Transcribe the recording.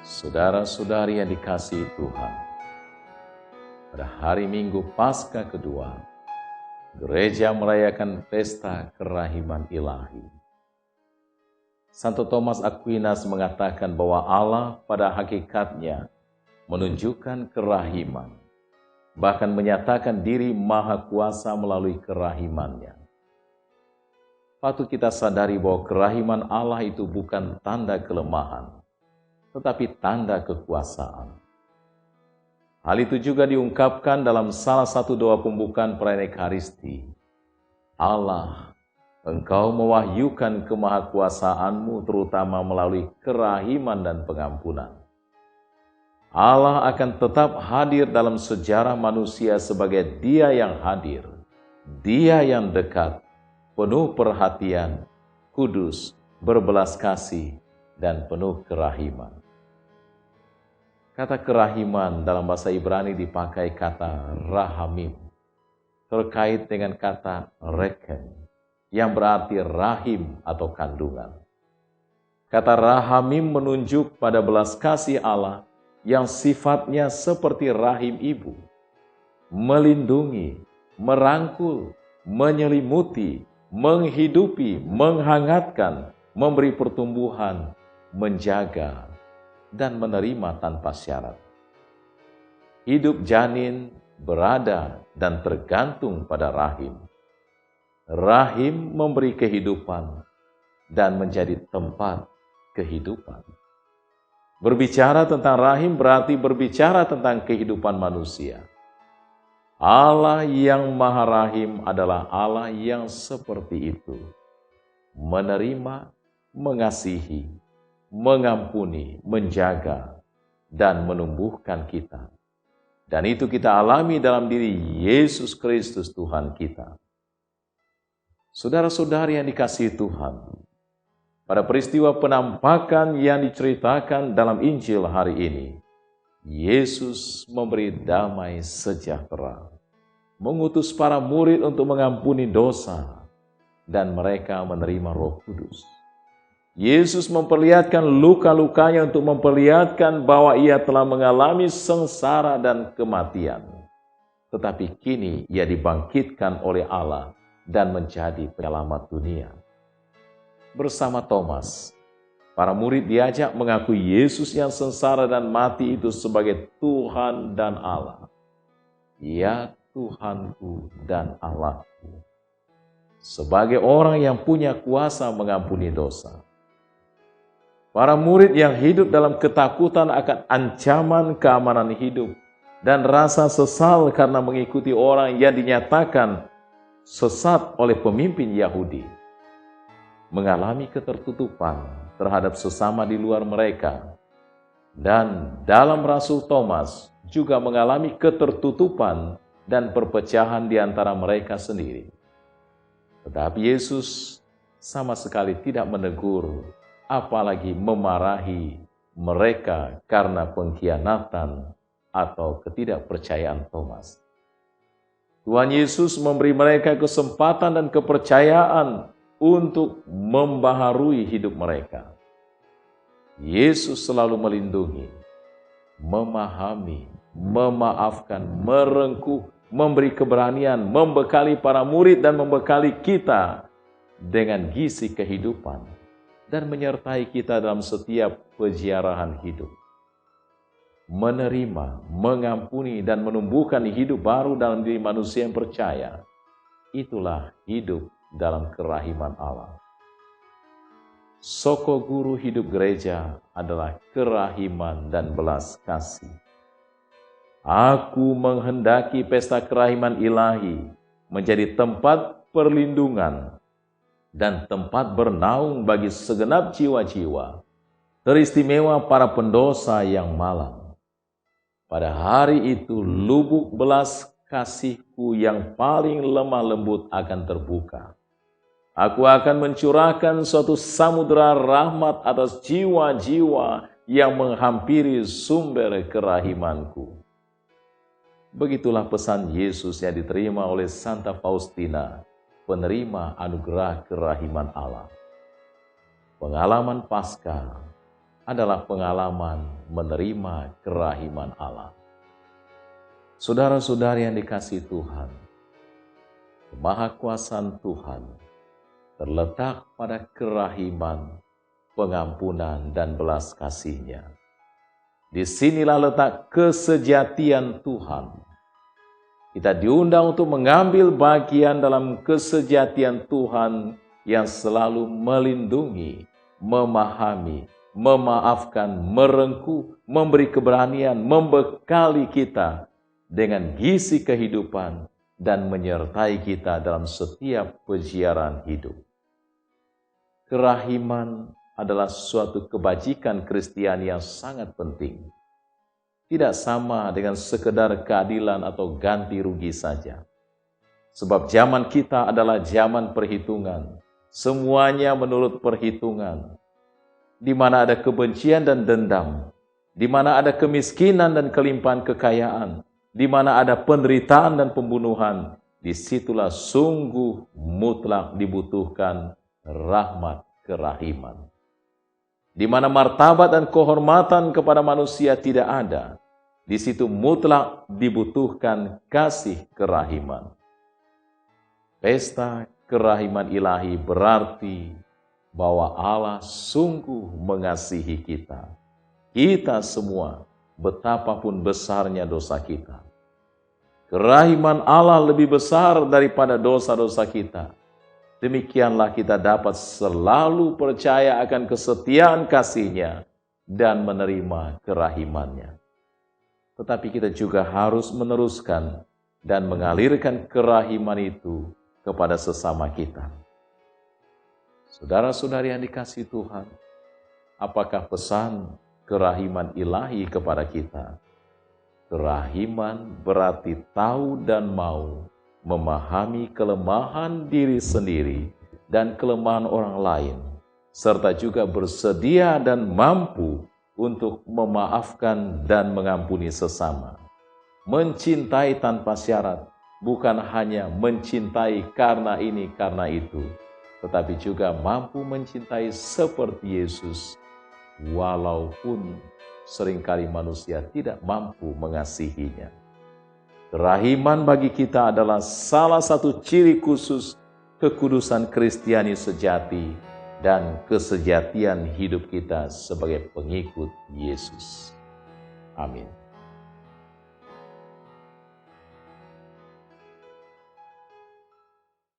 Saudara-saudari yang dikasihi Tuhan, pada hari Minggu Paskah kedua, gereja merayakan pesta kerahiman ilahi. Santo Thomas Aquinas mengatakan bahwa Allah pada hakikatnya menunjukkan kerahiman, bahkan menyatakan diri maha kuasa melalui kerahimannya. Patut kita sadari bahwa kerahiman Allah itu bukan tanda kelemahan, tetapi tanda kekuasaan. Hal itu juga diungkapkan dalam salah satu doa pembukaan perayaan Ekaristi. Allah, Engkau mewahyukan kemahakuasaan-Mu terutama melalui kerahiman dan pengampunan. Allah akan tetap hadir dalam sejarah manusia sebagai Dia yang hadir, Dia yang dekat, penuh perhatian, kudus, berbelas kasih, dan penuh kerahiman. Kata kerahiman dalam bahasa Ibrani dipakai kata rahamim, terkait dengan kata reken, yang berarti rahim atau kandungan. Kata rahamim menunjuk pada belas kasih Allah yang sifatnya seperti rahim ibu, melindungi, merangkul, menyelimuti, menghidupi, menghangatkan, memberi pertumbuhan, menjaga, dan menerima tanpa syarat. Hidup janin berada dan tergantung pada rahim. Rahim memberi kehidupan dan menjadi tempat kehidupan. Berbicara tentang rahim berarti berbicara tentang kehidupan manusia. Allah yang Maha Rahim adalah Allah yang seperti itu. Menerima, mengasihi, mengampuni, menjaga, dan menumbuhkan kita. Dan itu kita alami dalam diri Yesus Kristus Tuhan kita. Saudara-saudari yang dikasihi Tuhan, pada peristiwa penampakan yang diceritakan dalam Injil hari ini, Yesus memberi damai sejahtera, mengutus para murid untuk mengampuni dosa, dan mereka menerima Roh Kudus. Yesus memperlihatkan luka-lukanya untuk memperlihatkan bahwa ia telah mengalami sengsara dan kematian. Tetapi kini ia dibangkitkan oleh Allah dan menjadi penyelamat dunia. Bersama Thomas, para murid diajak mengakui Yesus yang sengsara dan mati itu sebagai Tuhan dan Allah. Ya Tuhanku dan Allahku. Sebagai orang yang punya kuasa mengampuni dosa. Para murid yang hidup dalam ketakutan akan ancaman keamanan hidup dan rasa sesal karena mengikuti orang yang dinyatakan sesat oleh pemimpin Yahudi, mengalami ketertutupan terhadap sesama di luar mereka, dan dalam Rasul Thomas juga mengalami ketertutupan dan perpecahan di antara mereka sendiri. Tetapi Yesus sama sekali tidak menegur, apalagi memarahi mereka karena pengkhianatan atau ketidakpercayaan Thomas. Tuhan Yesus memberi mereka kesempatan dan kepercayaan untuk membaharui hidup mereka. Yesus selalu melindungi, memahami, memaafkan, merengkuh, memberi keberanian, membekali para murid dan membekali kita dengan gizi kehidupan, dan menyertai kita dalam setiap peziarahan hidup. Menerima, mengampuni, dan menumbuhkan hidup baru dalam diri manusia yang percaya. Itulah hidup dalam kerahiman Allah. Soko guru hidup gereja adalah kerahiman dan belas kasih. Aku menghendaki pesta kerahiman ilahi menjadi tempat perlindungan dan tempat bernaung bagi segenap jiwa-jiwa, teristimewa para pendosa yang malang. Pada hari itu lubuk belas kasihku yang paling lemah lembut akan terbuka. Aku akan mencurahkan suatu samudera rahmat atas jiwa-jiwa yang menghampiri sumber kerahimanku. Begitulah pesan Yesus yang diterima oleh Santa Faustina, penerima anugerah kerahiman Allah. Pengalaman Paskah adalah pengalaman menerima kerahiman Allah. Saudara-saudari yang dikasihi Tuhan, kemahakuasaan Tuhan terletak pada kerahiman, pengampunan, dan belas kasih-Nya. Disinilah letak kesejatian Tuhan. Kita diundang untuk mengambil bagian dalam kesejatian Tuhan yang selalu melindungi, memahami, memaafkan, merengkuh, memberi keberanian, membekali kita dengan gizi kehidupan, dan menyertai kita dalam setiap peziarah hidup. Kerahiman adalah suatu kebajikan Kristiani yang sangat penting. Tidak sama dengan sekedar keadilan atau ganti rugi saja. Sebab zaman kita adalah zaman perhitungan. Semuanya menurut perhitungan. Di mana ada kebencian dan dendam. Di mana ada kemiskinan dan kelimpahan kekayaan. Di mana ada penderitaan dan pembunuhan. Disitulah sungguh mutlak dibutuhkan rahmat kerahiman. Di mana martabat dan kehormatan kepada manusia tidak ada, di situ mutlak dibutuhkan kasih kerahiman. Pesta kerahiman ilahi berarti bahwa Allah sungguh mengasihi kita. Kita semua, betapapun besarnya dosa kita. Kerahiman Allah lebih besar daripada dosa-dosa kita. Demikianlah kita dapat selalu percaya akan kesetiaan kasih-Nya dan menerima kerahiman-Nya. Tetapi kita juga harus meneruskan dan mengalirkan kerahiman itu kepada sesama kita. Saudara-saudari yang dikasihi Tuhan, apakah pesan kerahiman ilahi kepada kita? Kerahiman berarti tahu dan mau memahami kelemahan diri sendiri dan kelemahan orang lain, serta juga bersedia dan mampu untuk memaafkan dan mengampuni sesama. Mencintai tanpa syarat, bukan hanya mencintai karena ini, karena itu, tetapi juga mampu mencintai seperti Yesus, walaupun seringkali manusia tidak mampu mengasihinya. Kerahiman bagi kita adalah salah satu ciri khusus kekudusan Kristiani sejati dan kesejatian hidup kita sebagai pengikut Yesus. Amin.